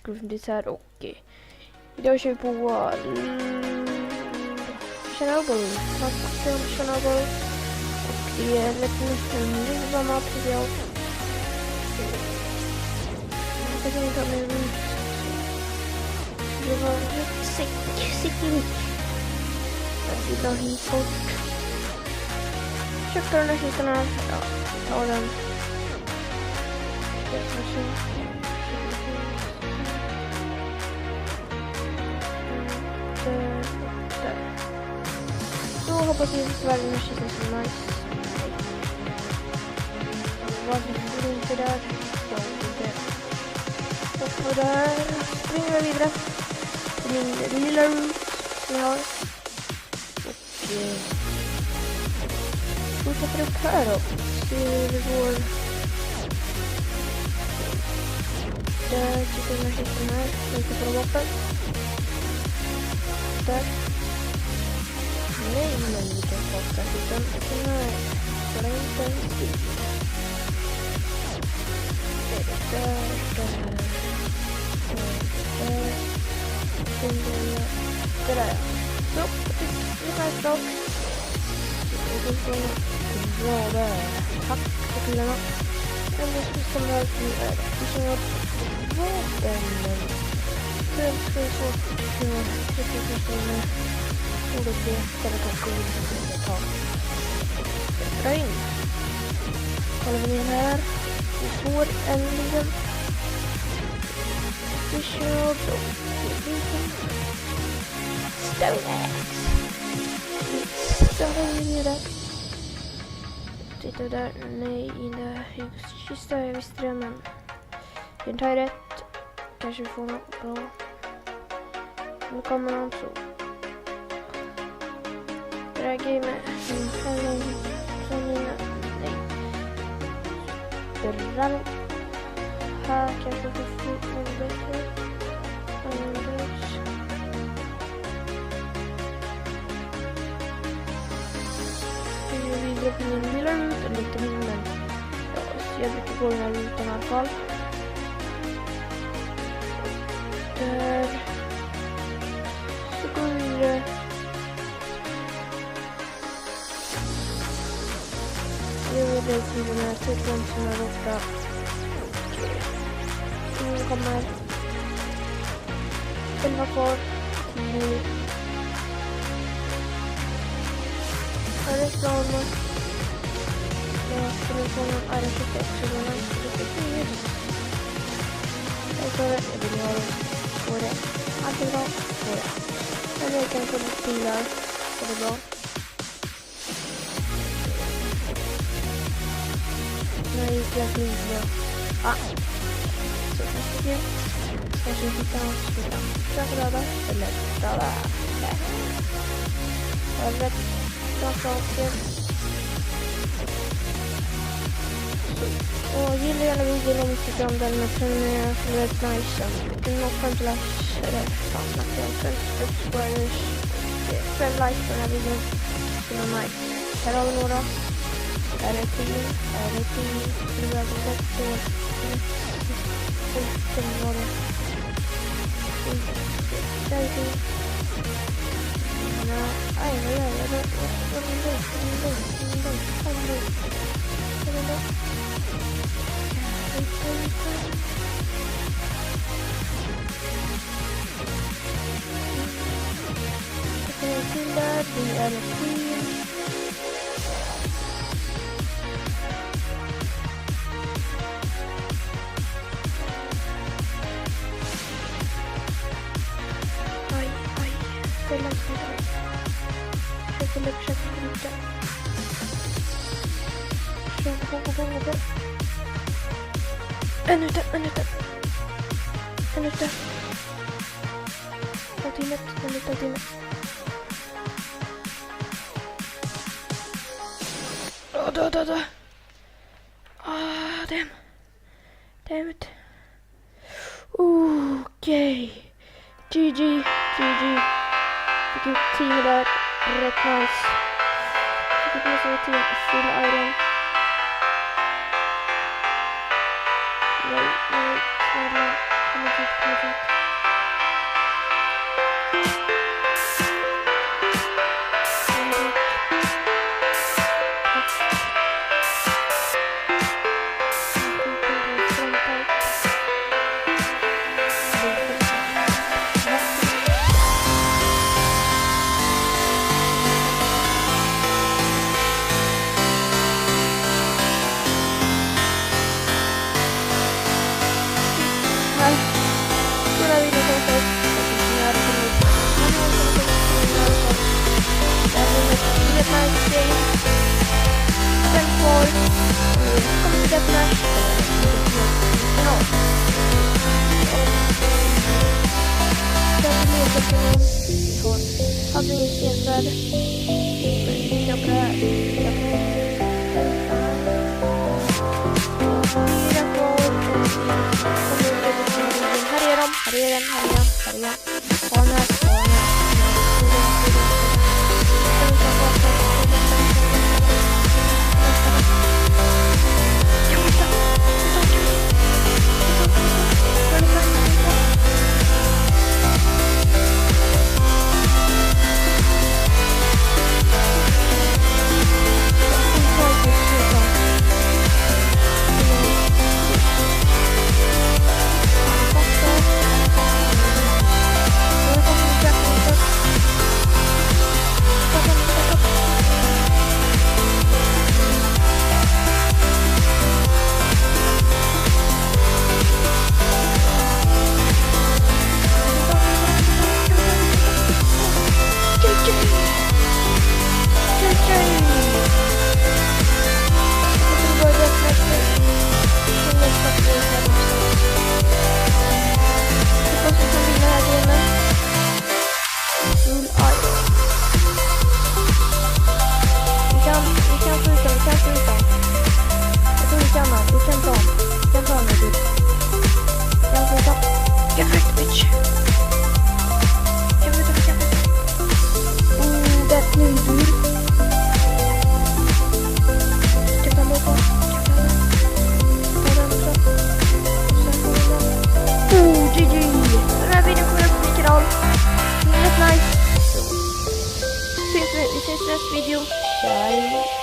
Screwfundis här och idag kör vi på Chernobyl. Chernobyl. Och det är rätt mycket varma tycker jag. Jag kan inte ha med ut. Det var rätt sick. Jag vill ha hit bort. Köpte den här kisten här. Ja, ta den. Där. Så hoppas vi att världen är kisten som nice. Varför får du inte där? Jag inte. Och där springer vi vidare. Min lilla route som jag har. Och fortsätter upp här då. Ser vi går. Där tycker jag kisten här. Lite på vapen. Där. Nej, vi kan fasta kisten. Nej, bara inte en stil. Det där. Så, det är nice dock. Bra där. Tack för killarna. Men det som är det som jag vapen. Det ska så ordet det eller kanske inte ta. Dra in. Kollar vi ner här. Vi får en liten vi kör då. Stone Axe. Titta där. Nej, inte huskista. Jag visste det, men den tar rätt. Kanske vi får något bra. Nu kommer någon så. Det här gamet. Som mina. Nej. Bra. Här kanske vi får något bättre. På min lilla ruta lite mindre, men ja, så jag brukar gå den här rutan i alla fall. Där så går vi vidare. Jag vill det till den här sidan som är borta. Nu kommer 11 kvar. Nu är det framåt. Jag skulle få någon arkitekt så det var inte riktigt nytt. Jag vill ha det på det. Allt är bra på det. Men jag kan få lite bilar så det är bra. Nu gick jag till bilar. Så nästa gud. Kanske jag hittar något som kan döda. Eller döda. Nej. Jag har rätt bra saker. Och gillar gärna videon om Instagram där med prenumerera för rätt nice. Du kan nå 50 likes eller fan snackar jag 50 subscribers. 5 likes på den här videon. Det är nice. Här har vi några. Här är 10. Här är 10. Nu är det 6 år. 5 var det. Där är 10. Aj, vad gör jag? Vad är det? Till där, det är en fin. Aj, det är långt. Försöker lite. En ute. En ute. En timme. Dö. Damn it. Okej. GG. Fick ut 10 där. Rätt nice. Fick ut nästan 10 full iron. Nej, snälla. Vi ses i nästa video. Bye.